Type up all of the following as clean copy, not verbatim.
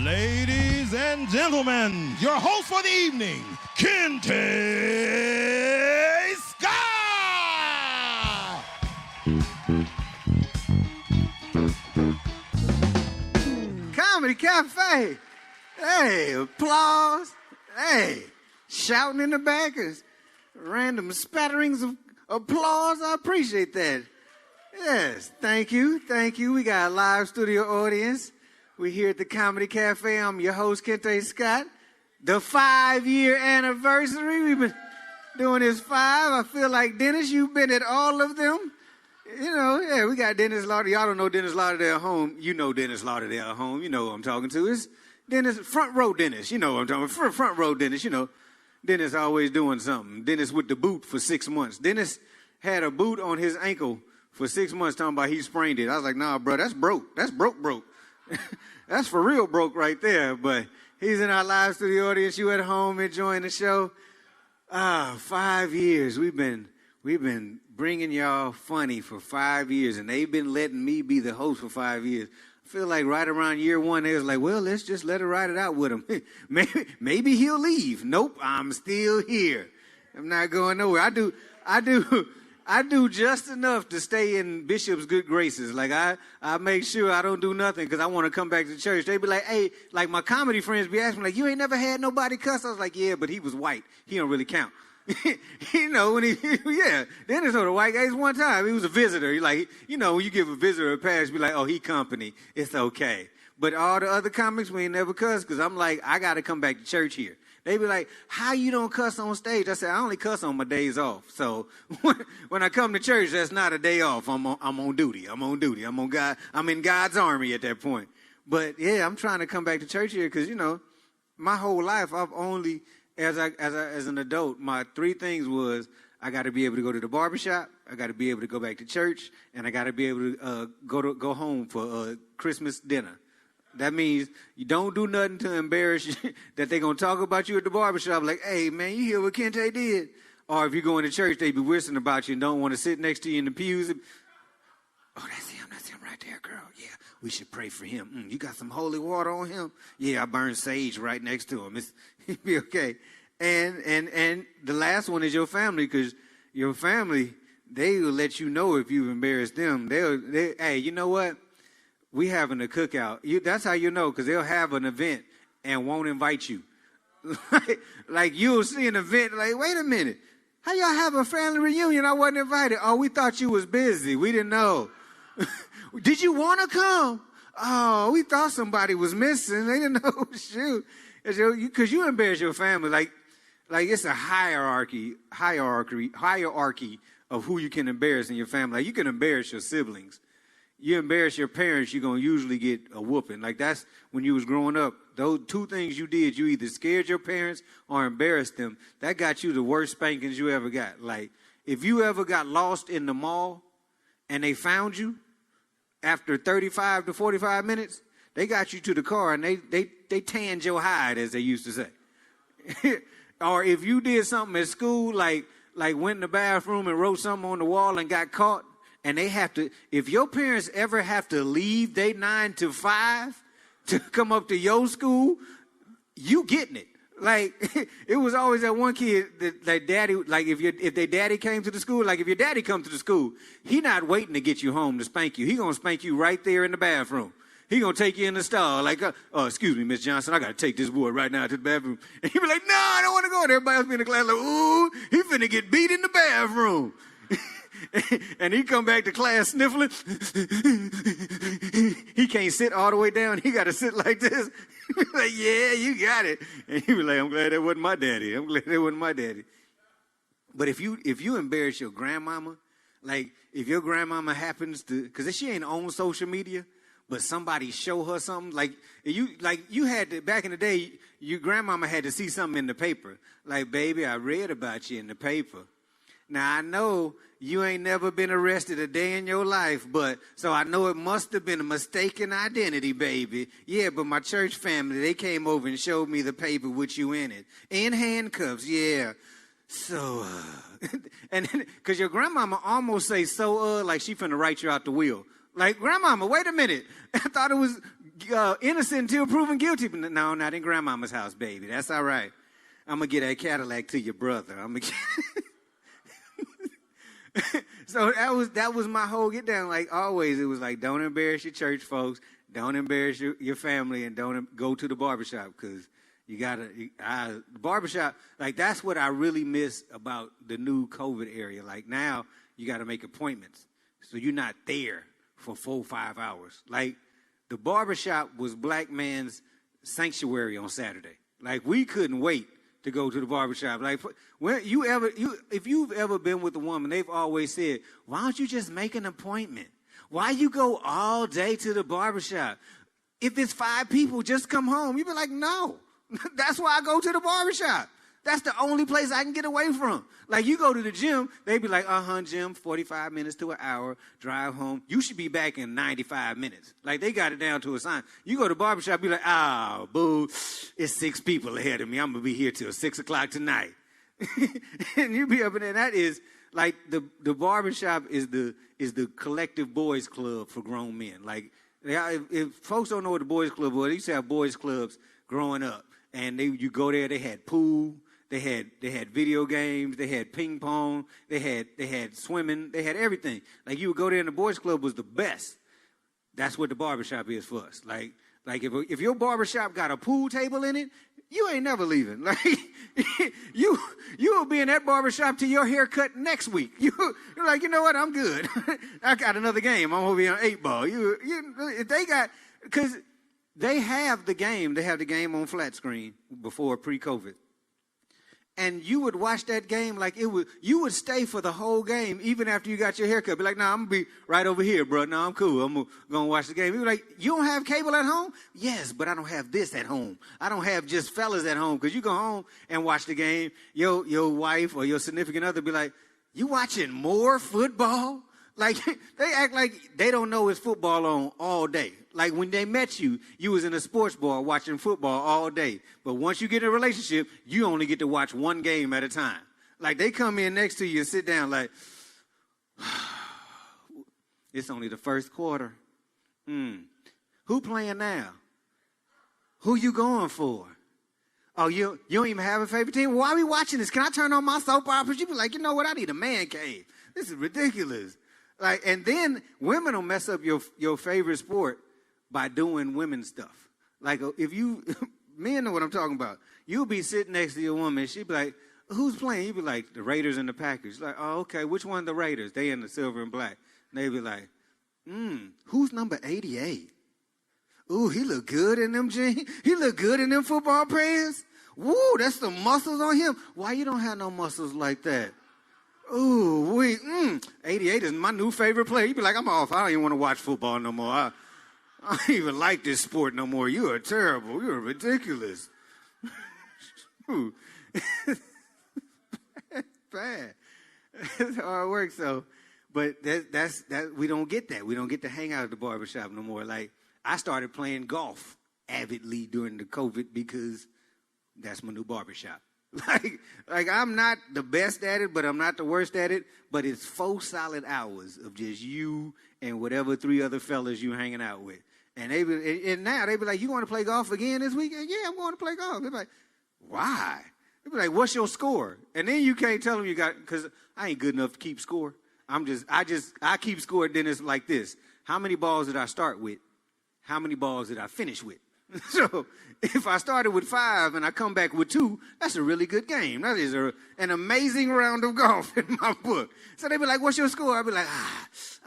Ladies and gentlemen, your host for the evening, Kente Scott! Comedy Cafe. Hey, applause. Hey, shouting in the back. Random spatterings of applause. I appreciate that. Yes, thank you. Thank you. We got a live studio audience. We're here at the Comedy Cafe. I'm your host, Kente Scott. The 5-year anniversary. We've been doing this 5. I feel like, Dennis, you've been at all of them. You know, yeah, we got Dennis Lauderdale. Y'all don't know Dennis Lauderdale at home. You know Dennis Lauderdale at home. You know who I'm talking to. It's Dennis, front row Dennis. You know what I'm talking about. Front row Dennis, you know. Dennis always doing something. Dennis with the boot for 6 months. Dennis had a boot on his ankle for 6 months talking about he sprained it. I was like, nah, bro, that's broke. That's broke. That's for real broke right there. But he's in our live studio audience. You at home enjoying the show. 5 years. We've been bringing y'all funny for 5 years, and they've been letting me be the host for 5 years. I feel like right around year 1, they was like, well, let's just let her ride it out with him. maybe he'll leave. Nope, I'm still here. I'm not going nowhere. I do just enough to stay in Bishop's good graces. Like, I make sure I don't do nothing because I want to come back to church. They be like, hey, like my comedy friends be asking me, like, you ain't never had nobody cuss? I was like, yeah, but he was white. He don't really count. You know, when Dennis told the white guys one time, he was a visitor. He like, you know, when you give a visitor a pass, be like, oh, he company. It's okay. But all the other comics, we ain't never cuss because I'm like, I got to come back to church here. They be like, how you don't cuss on stage? I said, I only cuss on my days off. So when I come to church, that's not a day off. I'm on duty. I'm on duty. I'm on God. I'm in God's army at that point. But yeah, I'm trying to come back to church here because, you know, my whole life I've only, as an adult, my 3 things was I got to be able to go to the barbershop, I got to be able to go back to church, and I got to be able to go home for Christmas dinner. That means you don't do nothing to embarrass you, that they're going to talk about you at the barbershop like, hey, man, you hear what Kente did? Or if you go into church, they be whistling about you and don't want to sit next to you in the pews. Oh, that's him right there, girl. Yeah, we should pray for him. You got some holy water on him? Yeah, I burned sage right next to him. He'll be okay. And the last one is your family, because your family, they will let you know if you've embarrassed them. Hey, you know what? We having a cookout. That's how you know, because they'll have an event and won't invite you. like you'll see an event, like, wait a minute. How y'all have a family reunion? I wasn't invited. Oh, we thought you was busy. We didn't know. Did you want to come? Oh, we thought somebody was missing. They didn't know. Shoot. Because you embarrass your family. Like it's a hierarchy of who you can embarrass in your family. Like, you can embarrass your siblings. You embarrass your parents, you're going to usually get a whooping. Like, that's when you was growing up. Those 2 things you did, you either scared your parents or embarrassed them. That got you the worst spankings you ever got. Like, if you ever got lost in the mall and they found you after 35 to 45 minutes, they got you to the car and they tanned your hide, as they used to say. Or if you did something at school, like went in the bathroom and wrote something on the wall and got caught, and they have to, if your parents ever have to leave they 9 to 5 to come up to your school, you getting it. Like, it was always that one kid that daddy, like if their daddy came to the school, like if your daddy come to the school, he not waiting to get you home to spank you. He going to spank you right there in the bathroom. He going to take you in the stall, like, excuse me, Miss Johnson, I got to take this boy right now to the bathroom. And he be like, no, I don't want to go. And everybody else be in the class like, ooh, he finna get beat in the bathroom. And he come back to class sniffling. He can't sit all the way down. He got to sit like this. Like, yeah, you got it. And he be like, I'm glad that wasn't my daddy. I'm glad that wasn't my daddy. But if you embarrass your grandmama, like if your grandmama happens to, because she ain't on social media, but somebody show her something, like you had to, back in the day, your grandmama had to see something in the paper. Like, baby, I read about you in the paper. Now, I know you ain't never been arrested a day in your life, but so I know it must have been a mistaken identity, baby. Yeah, but my church family, they came over and showed me the paper with you in it. In handcuffs, yeah. So, and because your grandmama almost say like she finna write you out the wheel. Like, grandmama, wait a minute. I thought it was innocent until proven guilty. But no, not in grandmama's house, baby. That's all right. I'm going to get that Cadillac to your brother. So that was my whole get down. Like always, it was like, don't embarrass your church folks. Don't embarrass your family, and don't go to the barbershop, because you got to, the barbershop, like that's what I really miss about the new COVID area. Like now you got to make appointments. So you're not there for 4-5 hours. Like the barbershop was black man's sanctuary on Saturday. Like we couldn't wait to go to the barbershop. Like if you've ever been with a woman, they've always said, why don't you just make an appointment? Why you go all day to the barbershop? If it's 5 people, just come home. You be like, no. That's why I go to the barbershop. That's the only place I can get away from. Like you go to the gym, they be like, gym, 45 minutes to an hour, drive home. You should be back in 95 minutes. Like they got it down to a sign. You go to the barbershop, be like, boo, it's 6 people ahead of me. I'm going to be here till 6 o'clock tonight. And you be up in there. That is like the barbershop is the collective boys club for grown men. Like if folks don't know what the boys club was, they used to have boys clubs growing up. And you go there, they had pool, they had video games, they had ping pong, they had swimming, they had everything. Like you would go there and the boys club was the best. That's what the barbershop is for us. Like if your barbershop got a pool table in it, you ain't never leaving. Like you will be in that barbershop till your haircut next week. You're like, you know what, I'm good. I got another game. I'm gonna be on 8-ball. If they got, because they have the game. They have the game on flat screen before pre-COVID. And you would watch that game like you would stay for the whole game, even after you got your haircut. Be like, nah, I'm going to be right over here, bro. No, I'm cool. I'm going to watch the game. You be like, you don't have cable at home? Yes, but I don't have this at home. I don't have just fellas at home. Because you go home and watch the game, your wife or your significant other be like, you watching more football? Like, they act like they don't know it's football on all day. Like, when they met you, you was in a sports bar watching football all day. But once you get in a relationship, you only get to watch one game at a time. Like, they come in next to you and sit down like, it's only the first quarter. Who playing now? Who you going for? Oh, you don't even have a favorite team? Why are we watching this? Can I turn on my soap operas? You be like, you know what? I need a man cave. This is ridiculous. Like, and then women will mess up your favorite sport by doing women stuff. Like, if you, men know what I'm talking about. You'll be sitting next to your woman, she'll be like, who's playing? You'll be like, the Raiders and the Packers. Like, oh, okay, which one the Raiders? They in the silver and black. And they be like, who's number 88? Ooh, he look good in them jeans. He look good in them football pants. Woo, that's the muscles on him. Why you don't have no muscles like that? Ooh, 88 is my new favorite player. You be like, I'm off. I don't even want to watch football no more. I don't even like this sport no more. You are terrible. You are ridiculous. Bad. That's how it works. So, but that's we don't get that. We don't get to hang out at the barbershop no more. Like, I started playing golf avidly during the COVID because that's my new barbershop. Like I'm not the best at it, but I'm not the worst at it. But it's 4 solid hours of just you and whatever 3 other fellas you hanging out with. And now they be like, you want to play golf again this weekend? Yeah, I'm going to play golf. They be like, why? They be like, what's your score? And then you can't tell them you got, because I ain't good enough to keep score. I keep score. Then it's like this: how many balls did I start with? How many balls did I finish with? So if I started with 5 and I come back with 2, that's a really good game. That is an amazing round of golf in my book. So they be like, what's your score? I'll be like,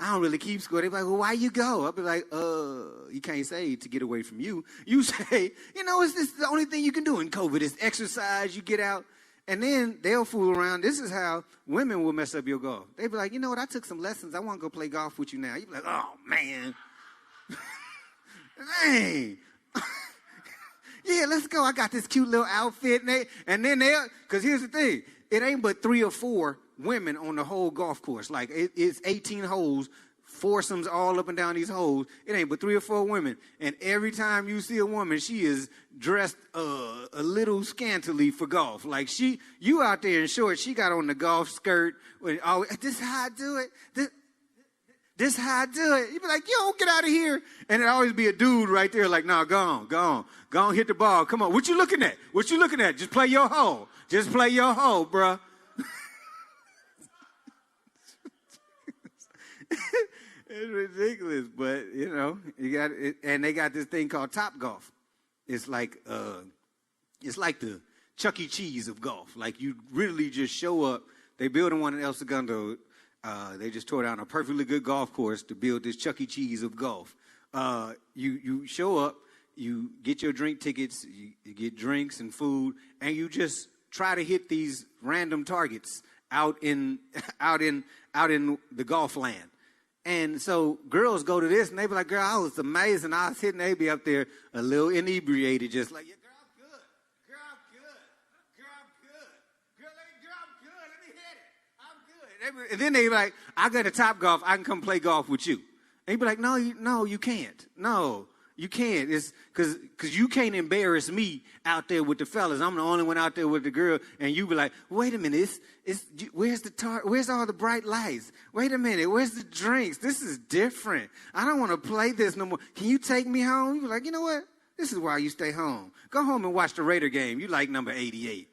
I don't really keep score. They be like, well, why you go? I'll be like, you can't say to get away from you. You say, this is the only thing you can do in COVID is exercise. You get out. And then they'll fool around. This is how women will mess up your golf. They be like, you know what? I took some lessons. I want to go play golf with you now. You be like, oh, man. Dang. Yeah, let's go. I got this cute little outfit. And then because here's the thing. It ain't but 3 or 4 women on the whole golf course. Like, it's 18 holes, foursomes all up and down these holes. It ain't but 3 or 4 women. And every time you see a woman, she is dressed a little scantily for golf. Like, you out there in shorts, she got on the golf skirt. Oh, this is how I do it. This how I do it. You be like, yo, get out of here. And it always be a dude right there like, no, go on, hit the ball. Come on, what you looking at? What you looking at? Just play your hole. Just play your hole, bruh. It's ridiculous, but, you know, you got it. And they got this thing called Top Golf. It's like the Chuck E. Cheese of golf. Like, you really just show up. They building one in El Segundo. They just tore down a perfectly good golf course to build this Chuck E. Cheese of golf. You show up, you get your drink tickets, you get drinks and food, and you just try to hit these random targets out in the golf land. And so girls go to this, and they be like, girl, I was amazing. I was hitting, they be up there a little inebriated, just like, yeah, girl, I'm good. Girl, I'm good. Girl, I'm good. Girl, I'm good. Let me hit it. I'm good. And then they be like, I got a Top Golf. I can come play golf with you. And you be like, no, you can't. No, you can't. It's because you can't embarrass me out there with the fellas. I'm the only one out there with the girl. And you be like, wait a minute, where's all the bright lights? Wait a minute, where's the drinks? This is different. I don't want to play this no more. Can you take me home? You be like, you know what? This is why you stay home. Go home and watch the Raider game. You like number 88.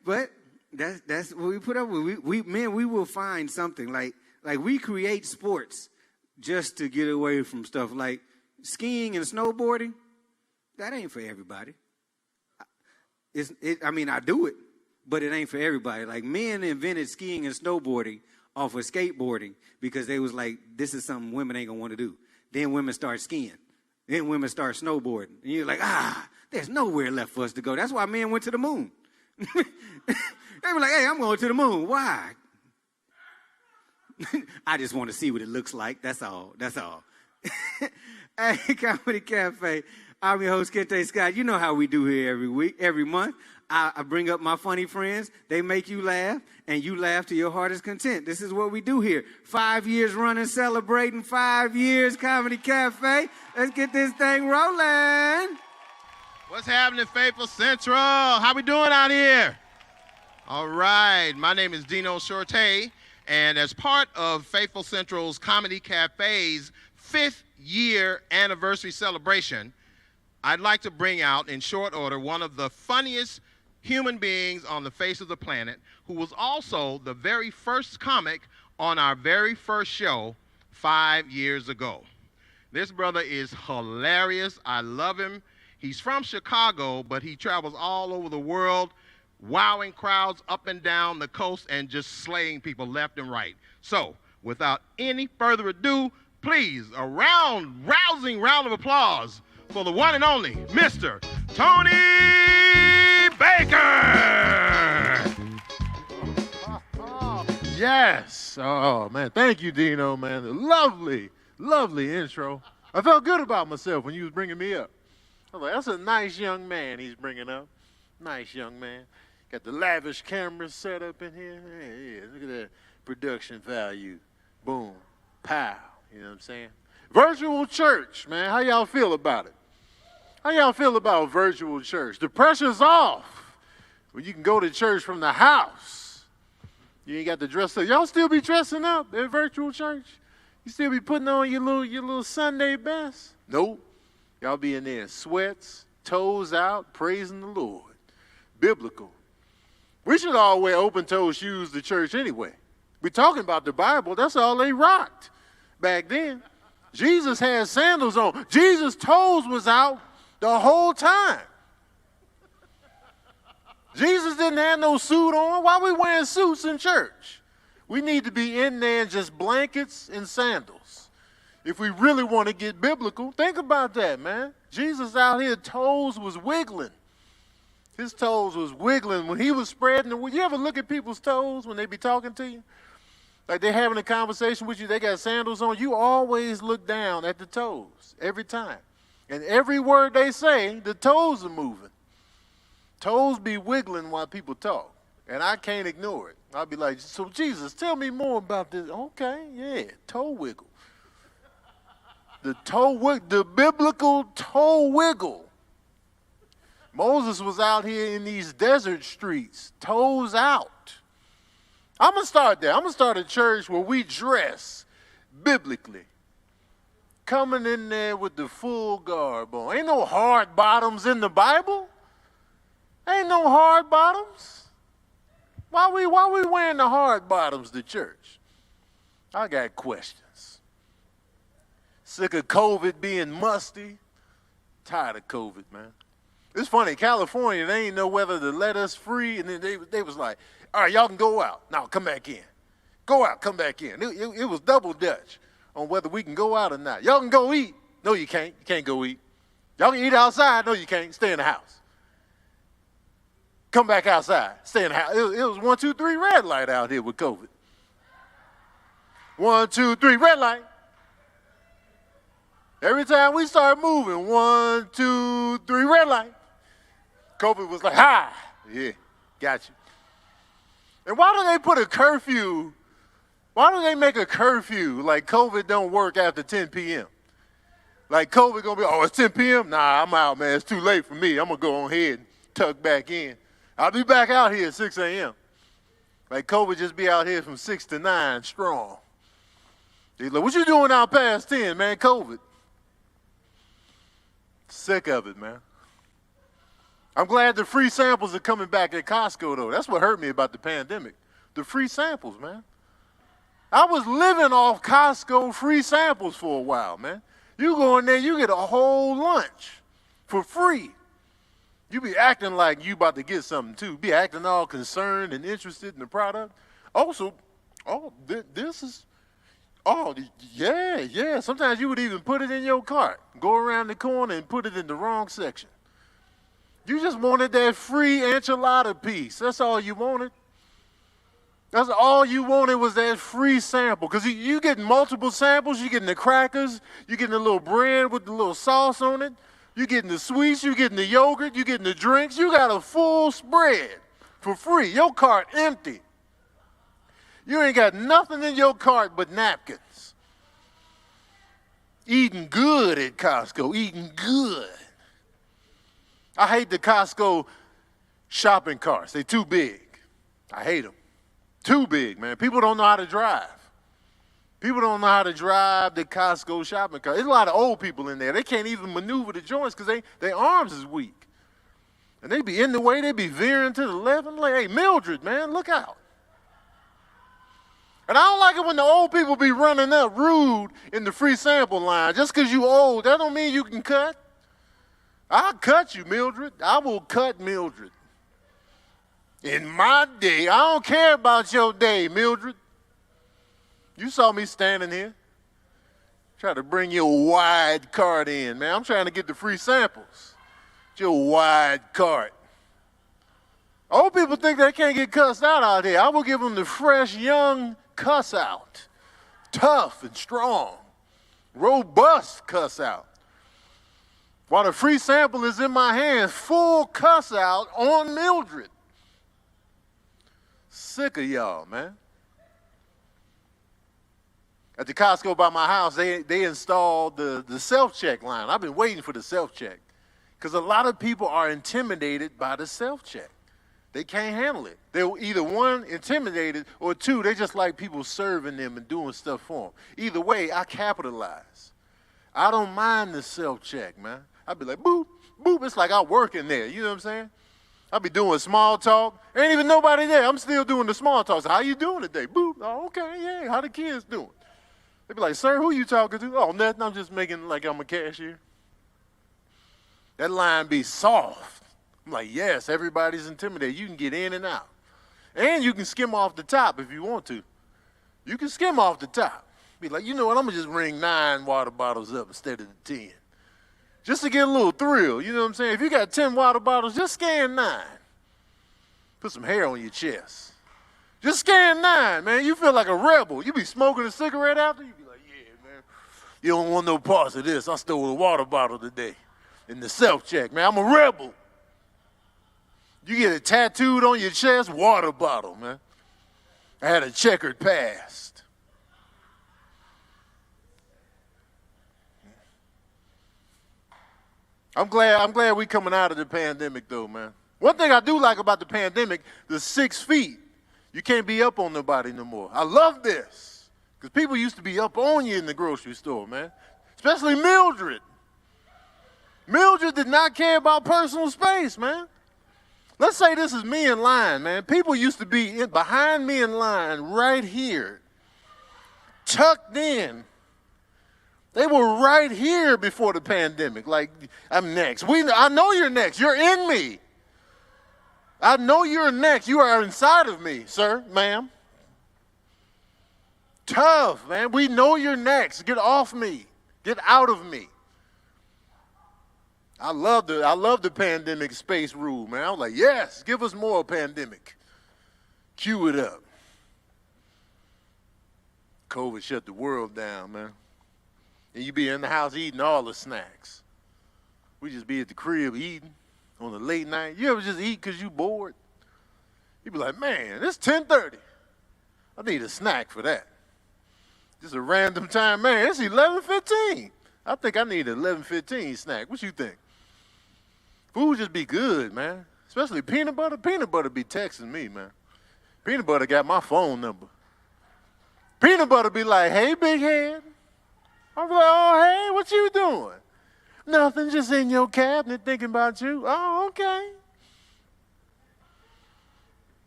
But that's what we put up with. We will find something. Like we create sports just to get away from stuff like skiing and snowboarding. That ain't for everybody. I do it, but it ain't for everybody. Like, men invented skiing and snowboarding off of skateboarding because they was like, this is something women ain't gonna want to do. Then women start skiing. Then women start snowboarding. And you're like, there's nowhere left for us to go. That's why men went to the moon. They were like, hey, I'm going to the moon. Why? I just want to see what it looks like. That's all. Hey, Comedy Cafe. I'm your host, Kente Scott. You know how we do here every week, every month. I bring up my funny friends. They make you laugh, and you laugh to your heart's content. This is what we do here. 5 years running, celebrating 5 years, Comedy Cafe. Let's get this thing rolling. What's happening, Faithful Central? How we doing out here? All right. My name is Dino Shorte, and as part of Faithful Central's Comedy Cafe's 5th year anniversary celebration, I'd like to bring out, in short order, one of the funniest human beings on the face of the planet, who was also the very first comic on our very first show 5 years ago. This brother is hilarious. I love him. He's from Chicago, but he travels all over the world, wowing crowds up and down the coast and just slaying people left and right. So, without any further ado, please, a rousing round of applause for the one and only Mr. Tony Baker! Yes. Oh, man. Thank you, Dino, man. Lovely intro. I felt good about myself when you was bringing me up. I was like, that's a nice young man he's bringing up. Nice young man. Got the lavish cameras set up in here. Yeah, look at that production value. Boom. Pow. You know what I'm saying? Virtual church, man. How y'all feel about it? How y'all feel about virtual church? The pressure's off. Well, you can go to church from the house. You ain't got to dress up. Y'all still be dressing up at virtual church? You still be putting on your little Sunday best? Nope. Y'all be in there in sweats, toes out, praising the Lord. Biblical. We should all wear open-toe shoes to church anyway. We're talking about the Bible. That's all they rocked back then. Jesus had sandals on. Jesus' toes was out the whole time. Jesus didn't have no suit on. Why are we wearing suits in church? We need to be in there in just blankets and sandals. If we really want to get biblical, think about that, man. Jesus out here, toes was wiggling. His toes was wiggling when he was spreading. You ever look at people's toes when they be talking to you? Like they're having a conversation with you, they got sandals on. You always look down at the toes every time. And every word they say, the toes are moving. Toes be wiggling while people talk. And I can't ignore it. I'll be like, so Jesus, tell me more about this. Okay, yeah, toe wiggle. The biblical toe wiggle. Moses was out here in these desert streets, toes out. I'm going to start there. I'm going to start a church where we dress biblically. Coming in there with the full garb on. Ain't no hard bottoms in the Bible. Ain't no hard bottoms. Why we wearing the hard bottoms to church? I got questions. Sick of COVID being musty. Tired of COVID, man. It's funny, California, they ain't know whether to let us free, and then they was like, all right, y'all can go out. Now come back in. Go out, come back in. It was double dutch on whether we can go out or not. Y'all can go eat. No, you can't. You can't go eat. Y'all can eat outside. No, you can't. Stay in the house. Come back outside. Stay in the house. It was 1, 2, 3 red light out here with COVID. 1, 2, 3 red light. Every time we start moving, 1, 2, 3 red light. COVID was like, hi. Yeah, got you. And why do they put a curfew? Why do they make a curfew like COVID don't work after 10 p.m.? Like COVID gonna be, oh, it's 10 p.m.? Nah, I'm out, man. It's too late for me. I'm gonna go on ahead and tuck back in. I'll be back out here at 6 a.m. Like COVID just be out here from 6 to 9 strong. He's like, what you doing out past 10, man? COVID. Sick of it, man. I'm glad the free samples are coming back at Costco, though. That's what hurt me about the pandemic. The free samples, man. I was living off Costco free samples for a while, man. You go in there, you get a whole lunch for free. You be acting like you about to get something, too. Be acting all concerned and interested in the product. Also, this is, yeah. Sometimes you would even put it in your cart. Go around the corner and put it in the wrong section. You just wanted that free enchilada piece. That's all you wanted. That's all you wanted was that free sample. Because you getting multiple samples. You getting the crackers. You getting the little bread with the little sauce on it. You getting the sweets. You getting the yogurt. You getting the drinks. You got a full spread for free. Your cart empty. You ain't got nothing in your cart but napkins. Eating good at Costco. Eating good. I hate the Costco shopping carts. They too big. I hate them. Too big, man. People don't know how to drive. People don't know how to drive the Costco shopping cart. There's a lot of old people in there. They can't even maneuver the joints because their arms is weak. And they be in the way. They be veering to the left. I'm like, hey, Mildred, man, look out. And I don't like it when the old people be running up rude in the free sample line. Just because you old, that don't mean you can cut. I'll cut you, Mildred. I will cut Mildred. In my day, I don't care about your day, Mildred. You saw me standing here. Try to bring your wide cart in, man. I'm trying to get the free samples. Your wide cart. Old people think they can't get cussed out here. I will give them the fresh, young cuss out. Tough and strong. Robust cuss out. While the free sample is in my hand, full cuss out on Mildred. Sick of y'all, man. At the Costco by my house, they installed the self-check line. I've been waiting for the self-check because a lot of people are intimidated by the self-check. They can't handle it. They're either one, intimidated, or two, they just like people serving them and doing stuff for them. Either way, I capitalize. I don't mind the self-check, man. I'd be like, boop, boop. It's like I work in there. You know what I'm saying? I'll be doing small talk. Ain't even nobody there. I'm still doing the small talk. So how you doing today? Boop. Oh, okay, yeah. How the kids doing? They be like, sir, who you talking to? Oh, nothing. I'm just making like I'm a cashier. That line be soft. I'm like, yes, everybody's intimidated. You can get in and out. And you can skim off the top if you want to. You can skim off the top. Be like, you know what? I'm going to just ring 9 water bottles up instead of the 10. Just to get a little thrill. You know what I'm saying? If you got 10 water bottles, just scan 9. Put some hair on your chest. Just scan 9, man. You feel like a rebel. You be smoking a cigarette after. You be like, yeah, man. You don't want no parts of this. I stole a water bottle today in the self-check, man. I'm a rebel. You get it tattooed on your chest, water bottle, man. I had a checkered past. I'm glad we coming out of the pandemic, though, man. One thing I do like about the pandemic, the 6 feet. You can't be up on nobody no more. I love this. Because people used to be up on you in the grocery store, man. Especially Mildred. Mildred did not care about personal space, man. Let's say this is me in line, man. People used to be behind me in line right here, tucked in. They were right here before the pandemic. Like, I'm next. I know you're next. You're in me. I know you're next. You are inside of me, sir, ma'am. Tough, man. We know you're next. Get off me. Get out of me. I love the pandemic space rule, man. I was like, yes, give us more pandemic. Cue it up. COVID shut the world down, man. And you be in the house eating all the snacks. We just be at the crib eating on a late night. You ever just eat because you bored? You be like, man, it's 10:30. I need a snack for that. Just a random time, man, it's 11:15. I think I need an 11:15 snack. What you think? Food just be good, man. Especially peanut butter. Peanut butter be texting me, man. Peanut butter got my phone number. Peanut butter be like, hey, big head. I'm like, oh, hey, what you doing? Nothing, just in your cabinet thinking about you. Oh, okay.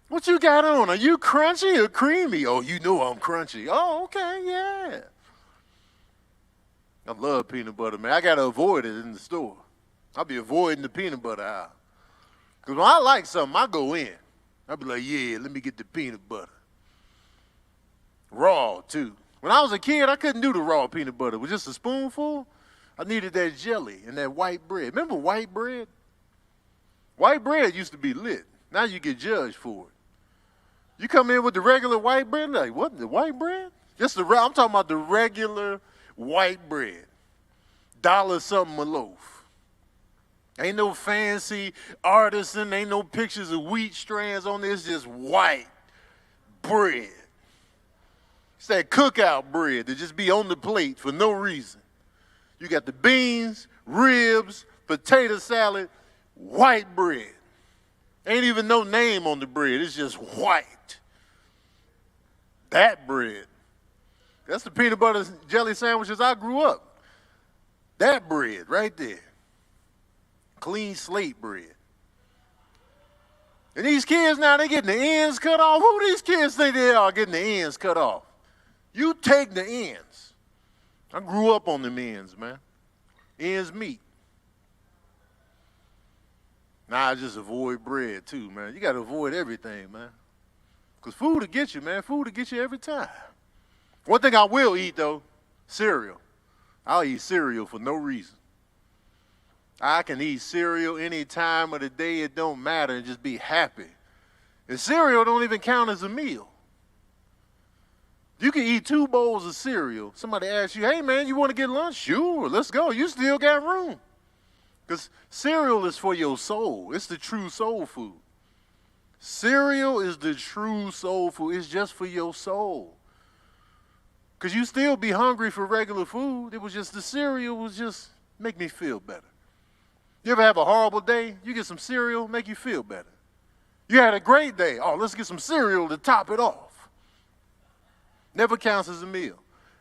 What you got on? Are you crunchy or creamy? Oh, you know I'm crunchy. Oh, okay, yeah. I love peanut butter, man. I got to avoid it in the store. I'll be avoiding the peanut butter aisle. Because when I like something, I go in. I'll be like, yeah, let me get the peanut butter. Raw, too. When I was a kid, I couldn't do the raw peanut butter. With just a spoonful, I needed that jelly and that white bread. Remember white bread? White bread used to be lit. Now you get judged for it. You come in with the regular white bread, like, what, the white bread? I'm talking about the regular white bread. $1 something a loaf. Ain't no fancy artisan, ain't no pictures of wheat strands on this, just white bread. It's that cookout bread that just be on the plate for no reason. You got the beans, ribs, potato salad, white bread. Ain't even no name on the bread, it's just white. That bread. That's the peanut butter jelly sandwiches I grew up. That bread right there. Clean slate bread. And these kids now, they getting the ends cut off. Who these kids think they are getting the ends cut off? You take the ends. I grew up on them ends, man. Ends meet. Now I just avoid bread too, man. You got to avoid everything, man. Because food will get you, man. Food will get you every time. One thing I will eat, though, cereal. I'll eat cereal for no reason. I can eat cereal any time of the day. It don't matter and just be happy. And cereal don't even count as a meal. You can eat 2 bowls of cereal. Somebody asks you, hey, man, you want to get lunch? Sure, let's go. You still got room. Because cereal is for your soul. It's the true soul food. Cereal is the true soul food. It's just for your soul. Because you still be hungry for regular food. It was just the cereal was just make me feel better. You ever have a horrible day? You get some cereal, make you feel better. You had a great day. Oh, let's get some cereal to top it off. Never counts as a meal.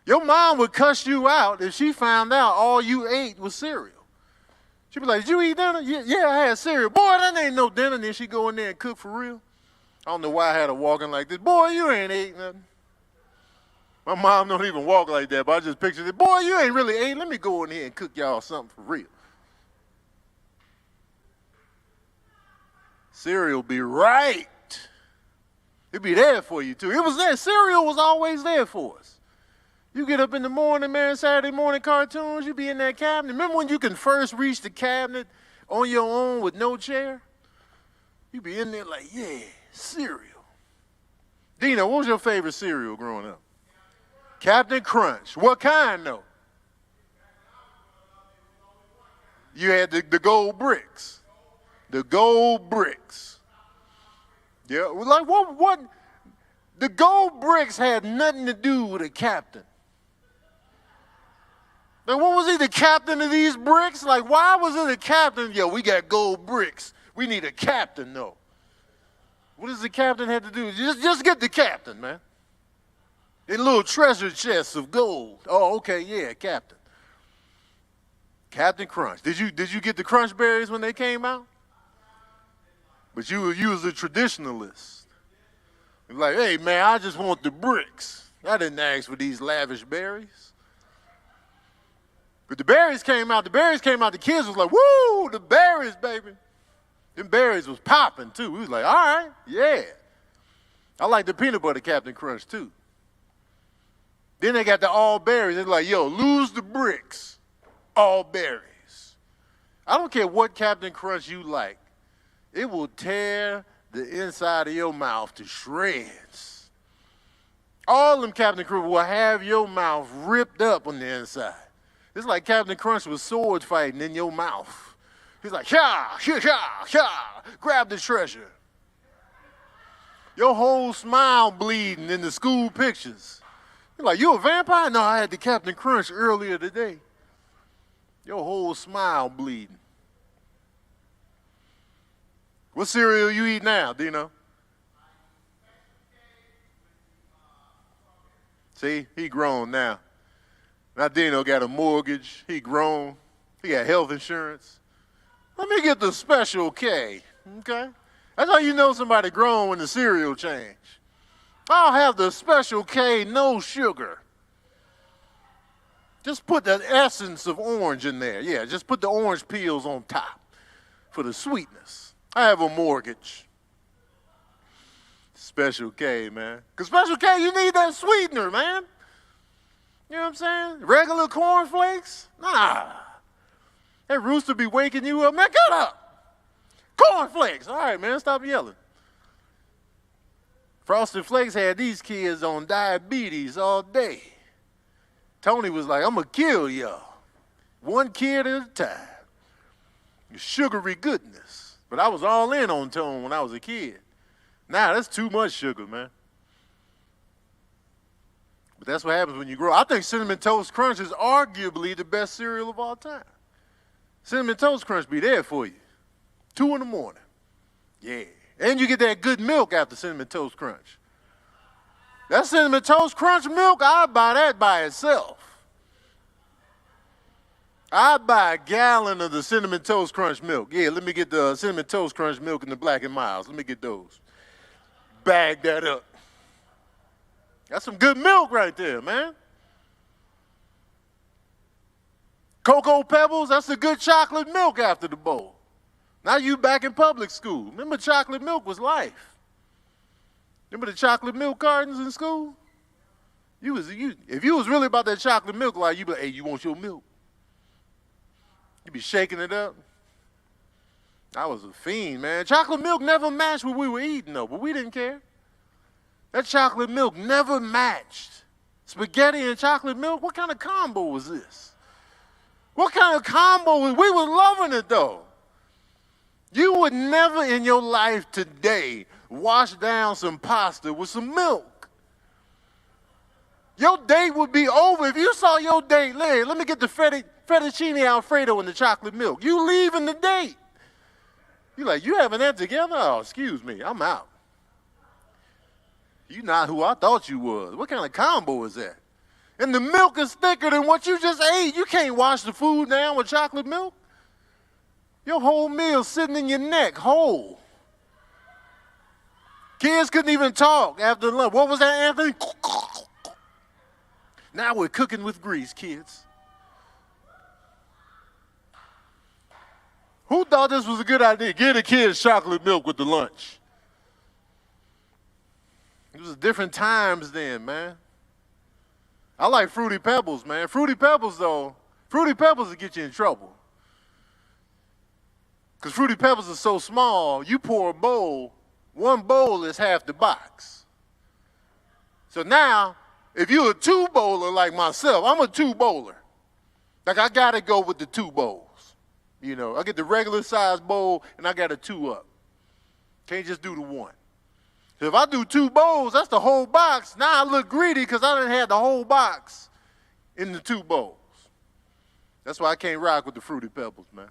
Your mom would cuss you out if she found out all you ate was cereal. She'd be like, did you eat dinner? Yeah, I had cereal. Boy, that ain't no dinner. And then she'd go in there and cook for real. I don't know why I had her walking like this. Boy, you ain't ate nothing. My mom don't even walk like that, but I just pictured it. Boy, you ain't really ate. Let me go in here and cook y'all something for real. Cereal be right. It'd be there for you, too. It was there. Cereal was always there for us. You get up in the morning, man, Saturday morning cartoons, you be in that cabinet. Remember when you can first reach the cabinet on your own with no chair? You be in there like, yeah, cereal. Dino, what was your favorite cereal growing up? Captain Crunch. What kind, though? You had the gold bricks. The gold bricks. Yeah, like what? The gold bricks had nothing to do with a captain. Like, what was he, the captain of these bricks? Like, why was it a captain? Yo, we got gold bricks. We need a captain, though. What does the captain have to do? Just get the captain, man. In little treasure chests of gold. Oh, okay, yeah, captain. Captain Crunch. Did you get the crunch berries when they came out? But you was a traditionalist. You're like, hey man, I just want the bricks. I didn't ask for these lavish berries. But the berries came out, the kids was like, woo, the berries, baby. Them berries was popping too. We was like, all right, yeah. I like the peanut butter Captain Crunch too. Then they got the all berries. They're like, yo, lose the bricks, all berries. I don't care what Captain Crunch you like. It will tear the inside of your mouth to shreds. All them Captain Crunch will have your mouth ripped up on the inside. It's like Captain Crunch was sword fighting in your mouth. He's like, yeah, yeah, yeah, yeah, grab the treasure. Your whole smile bleeding in the school pictures. You're like, you a vampire? No, I had the Captain Crunch earlier today. Your whole smile bleeding. What cereal you eat now, Dino? See, he grown now. Now Dino got a mortgage, he grown, he got health insurance. Let me get the Special K, okay? That's how you know somebody grown when the cereal change. I'll have the Special K, no sugar. Just put the essence of orange in there. Yeah, just put the orange peels on top for the sweetness. I have a mortgage. Special K, man. Because Special K, you need that sweetener, man. You know what I'm saying? Regular cornflakes? Nah. That rooster be waking you up. Man, get up. Cornflakes. All right, man, stop yelling. Frosted Flakes had these kids on diabetes all day. Tony was like, I'm going to kill y'all. One kid at a time. Sugary goodness. But I was all in on Tone when I was a kid. Now, that's too much sugar, man. But that's what happens when you grow. I think Cinnamon Toast Crunch is arguably the best cereal of all time. Cinnamon Toast Crunch be there for you. 2 in the morning. Yeah. And you get that good milk after Cinnamon Toast Crunch. That Cinnamon Toast Crunch milk, I'd buy that by itself. I'd buy a gallon of the Cinnamon Toast Crunch milk. Yeah, let me get the Cinnamon Toast Crunch milk and the Black and Milds. Let me get those. Bag that up. That's some good milk right there, man. Cocoa Pebbles, that's a good chocolate milk after the bowl. Now you back in public school. Remember chocolate milk was life. Remember the chocolate milk cartons in school? If you was really about that chocolate milk, like, you'd be like, hey, you want your milk? You'd be shaking it up. I was a fiend, man. Chocolate milk never matched what we were eating, though, but we didn't care. That chocolate milk never matched. Spaghetti and chocolate milk, what kind of combo was this? What kind of combo was, we were loving it, though. You would never in your life today wash down some pasta with some milk. Your date would be over. If you saw your date, let me get the fettuccine Alfredo and the chocolate milk. You leaving the date. You're like, you having that together? Oh, excuse me, I'm out. You not who I thought you was. What kind of combo is that? And the milk is thicker than what you just ate. You can't wash the food down with chocolate milk. Your whole meal sitting in your neck whole. Kids couldn't even talk after lunch. What was that, Anthony? Now we're cooking with grease, kids. Who thought this was a good idea? Give the kids chocolate milk with the lunch. It was different times then, man. I like Fruity Pebbles, man. Fruity Pebbles, though, Fruity Pebbles will get you in trouble. Because Fruity Pebbles are so small, you pour a bowl, one bowl is half the box. So now, if you're a 2-bowler like myself, I'm a 2-bowler. Like, I got to go with the 2 bowls. You know, I get the regular size bowl, and I got a 2-up. Can't just do the 1. So if I do 2 bowls, that's the whole box. Now I look greedy because I done had the whole box in the 2 bowls. That's why I can't rock with the Fruity Pebbles, man.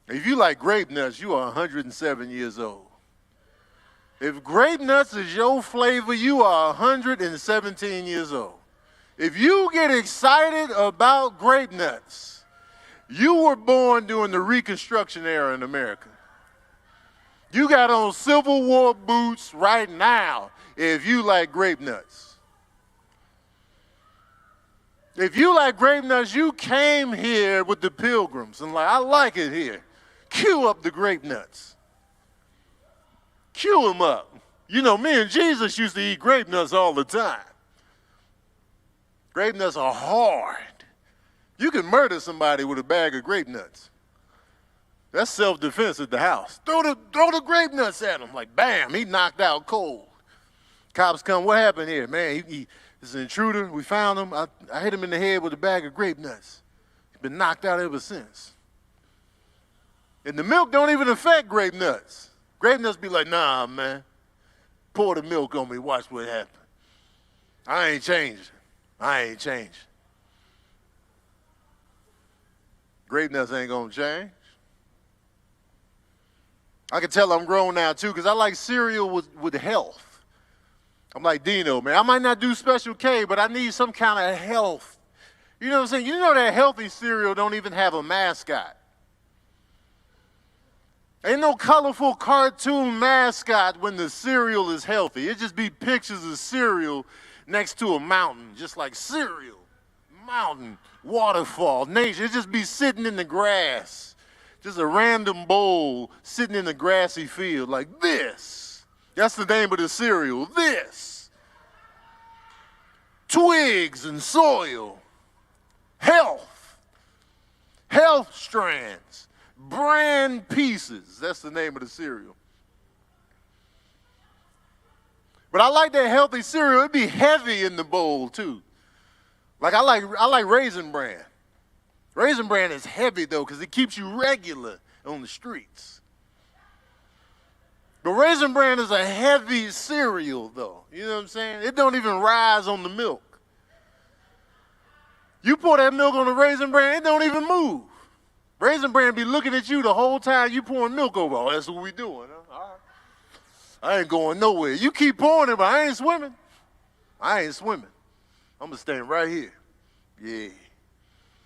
If you like grape nuts, you are 107 years old. If grape nuts is your flavor, you are 117 years old. If you get excited about grape nuts, you were born during the Reconstruction era in America. You got on Civil War boots right now if you like grape nuts. If you like grape nuts, you came here with the Pilgrims and like, I like it here. Cue up the grape nuts. Cue them up. You know, me and Jesus used to eat grape nuts all the time. Grape nuts are hard. You can murder somebody with a bag of grape nuts. That's self-defense at the house. Throw the grape nuts at him. Like, bam, he knocked out cold. Cops come, what happened here? Man, he's an intruder. We found him. I hit him in the head with a bag of grape nuts. He's been knocked out ever since. And the milk don't even affect grape nuts. Grape nuts be like, nah, man. Pour the milk on me. Watch what happens. I ain't changed. I ain't changed. Grape nuts ain't gonna change. I can tell I'm grown now too, because I like cereal with health. I'm like Dino, man. I might not do Special K, but I need some kind of health. You know what I'm saying? You know that healthy cereal don't even have a mascot. Ain't no colorful cartoon mascot when the cereal is healthy. It just be pictures of cereal next to a mountain, just like cereal, mountain, waterfall, nature. It just be sitting in the grass. Just a random bowl sitting in a grassy field like this. That's the name of the cereal, this. Twigs and soil. Health. Health strands. Bran pieces. That's the name of the cereal. But I like that healthy cereal. It'd be heavy in the bowl too. Like I like Raisin Bran. Raisin Bran is heavy, though, because it keeps you regular on the streets. But Raisin Bran is a heavy cereal, though. You know what I'm saying? It don't even rise on the milk. You pour that milk on the Raisin Bran, it don't even move. Raisin Bran be looking at you the whole time you pouring milk over. Oh, that's what we doing, huh? All right. I ain't going nowhere. You keep pouring it, but I ain't swimming. I ain't swimming. I'm going to stand right here. Yeah.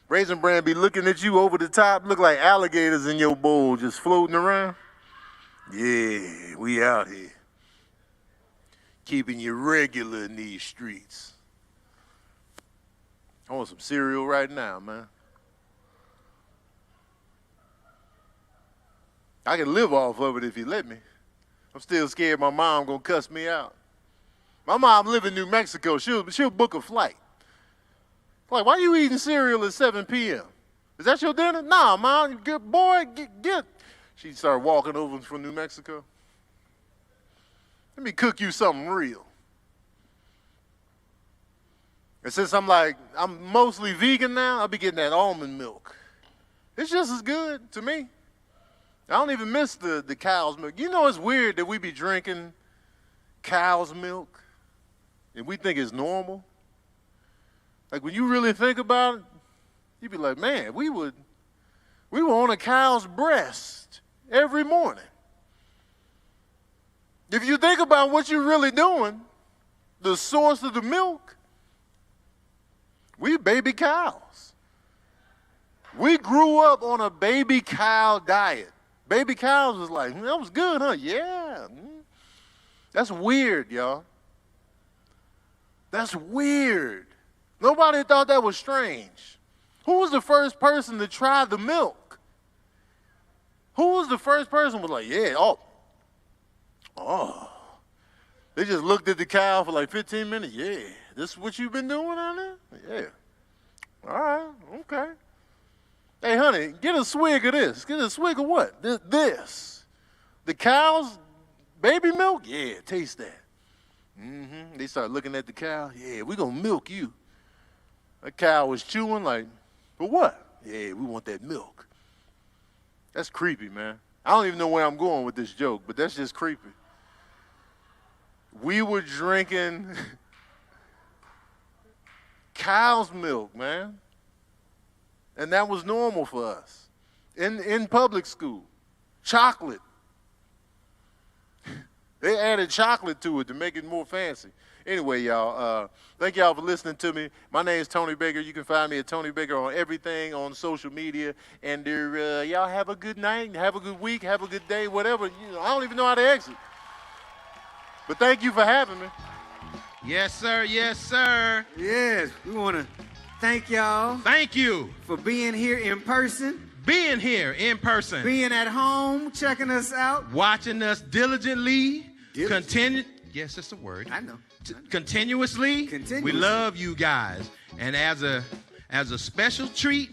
Raisin Bran be looking at you over the top, look like alligators in your bowl just floating around. Yeah, we out here. Keeping you regular in these streets. I want some cereal right now, man. I can live off of it if you let me. I'm still scared my mom gonna cuss me out. My mom live in New Mexico. She'll book a flight. Like, why you eating cereal at 7 p.m.? Is that your dinner? Nah, Mom, good boy, get. She started walking over from New Mexico. Let me cook you something real. And since I'm mostly vegan now, I'll be getting that almond milk. It's just as good to me. I don't even miss the cow's milk. You know, it's weird that we be drinking cow's milk and we think it's normal. Like, when you really think about it, you'd be like, man, we were on a cow's breast every morning. If you think about what you're really doing, the source of the milk, we baby cows. We grew up on a baby cow diet. Baby cows was like, that was good, huh? Yeah. That's weird, y'all. That's weird. Nobody thought that was strange. Who was the first person to try the milk? Who was the first person who was like, yeah, oh. They just looked at the cow for like 15 minutes. Yeah, this is what you've been doing on there? Yeah. All right, okay. Hey, honey, get a swig of this. Get a swig of what? This. The cow's baby milk? Yeah, taste that. Mm-hmm. They start looking at the cow. Yeah, we're going to milk you. That cow was chewing like, for what? Yeah, we want that milk. That's creepy, man. I don't even know where I'm going with this joke, but that's just creepy. We were drinking cow's milk, man. And that was normal for us. in public school. Chocolate. They added chocolate to it to make it more fancy. Anyway, y'all, thank y'all for listening to me. My name is Tony Baker. You can find me at Tony Baker on everything on social media. And y'all have a good night, have a good week, have a good day, whatever. I don't even know how to exit. But thank you for having me. Yes, sir. Yes, sir. Yes, we want to thank y'all Thank you. for being here in person, Being here in person. being at home, checking us out. Watching us diligently. Diligent. Yes, that's a word. I know. Continuously. Continuously. We love you guys. And as a special treat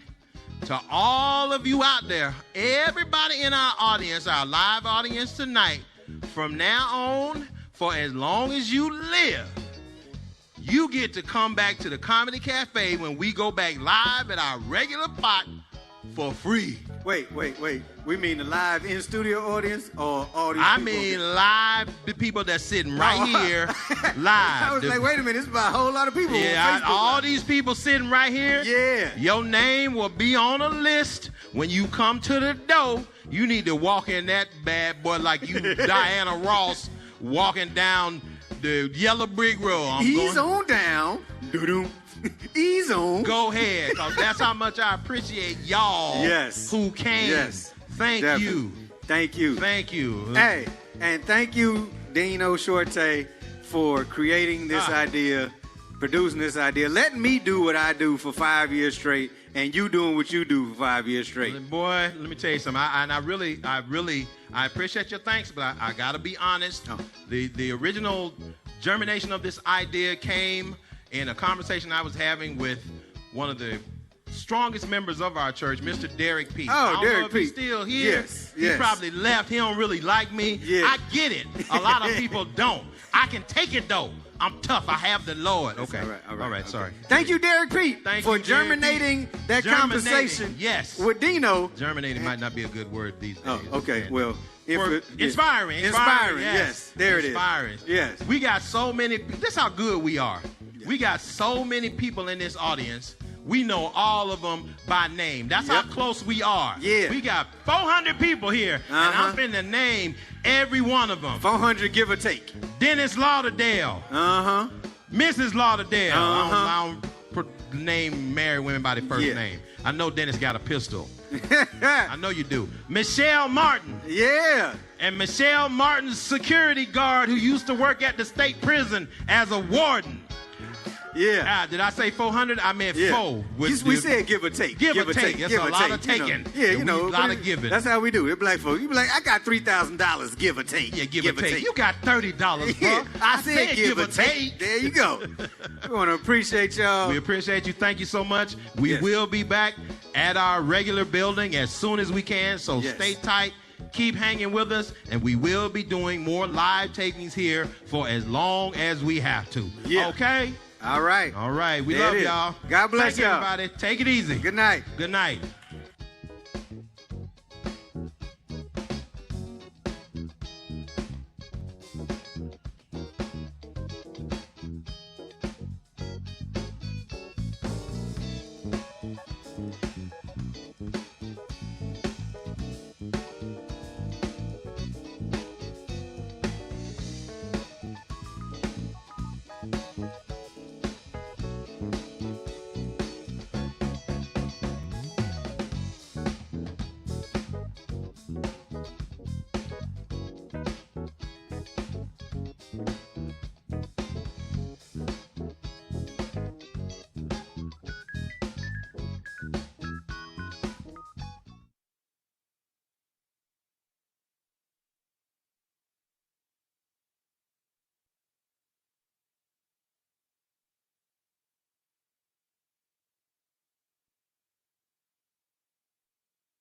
to all of you out there, everybody in our audience, our live audience tonight, from now on, for as long as you live, you get to come back to the Comedy Cafe when we go back live at our regular spot for free. Wait. We mean the live in-studio audience or all these I people? mean live, the people that's sitting right here, live. I was like, wait a minute, it's about a whole lot of people. Yeah, on Facebook all Live. these people sitting right here. Yeah. Your name will be on a list when you come to the door. You need to walk in that bad boy like you Diana Ross walking down the yellow brick road. Ease on down. Doo-doo. Ease on. Go ahead, because that's how much I appreciate y'all Yes. who came. Yes. Thank Definitely. you. Thank you. Thank you. Hey, and thank you, Dino Shorte, for creating this idea, producing this idea, letting me do what I do for 5 years straight, and you doing what you do for 5 years straight. Boy, let me tell you something. I appreciate your thanks, but I gotta be honest. Oh. The original germination of this idea came in a conversation I was having with one of the strongest members of our church, Mr. Derek Pete. Oh, I don't Derek know if he's Pete. still here. Yes, He yes. probably left. He don't really like me. Yeah. I get it. A lot of people don't. I can take it though. I'm tough. I have the Lord. Okay. All right. Okay. Sorry. Thank you, Derek Pete, Thank for you, Derek germinating Pete. that Germinating, conversation yes. with Dino. Germinating might not be a good word these days. Oh, okay. And Well, inspiring. Yes. There it is. Inspiring. Yes. We got so many. This is how good we are. We got so many people in this audience. We know all of them by name. That's how close we are. Yeah. We got 400 people here, and I'm finna name every one of them. 400, give or take. Dennis Lauderdale, Uh-huh. Mrs. Lauderdale. Uh-huh. I don't name married women by their first Yeah. name. I know Dennis got a pistol. I know you do. Michelle Martin. Yeah. And Michelle Martin's security guard who used to work at the state prison as a warden. Yeah. Did I say 400? I meant Yeah. 4. We said give or take. Give or take. That's Give a or lot take, of taking. Yeah, And a lot of giving. That's how we do it. Black folks. You be like, I got $3,000, give or take. Yeah, give or take. You got $30, bro. Yeah, I said give or take. There you go. We want to appreciate y'all. We appreciate you. Thank you so much. We Yes. will be back at our regular building as soon as we can, so Yes. stay tight. Keep hanging with us, and we will be doing more live takings here for as long as we have to. Yeah. Okay? All right. All right. We There love it is. y'all. God bless Thank you, y'all. everybody. Take it easy. Good night. Good night.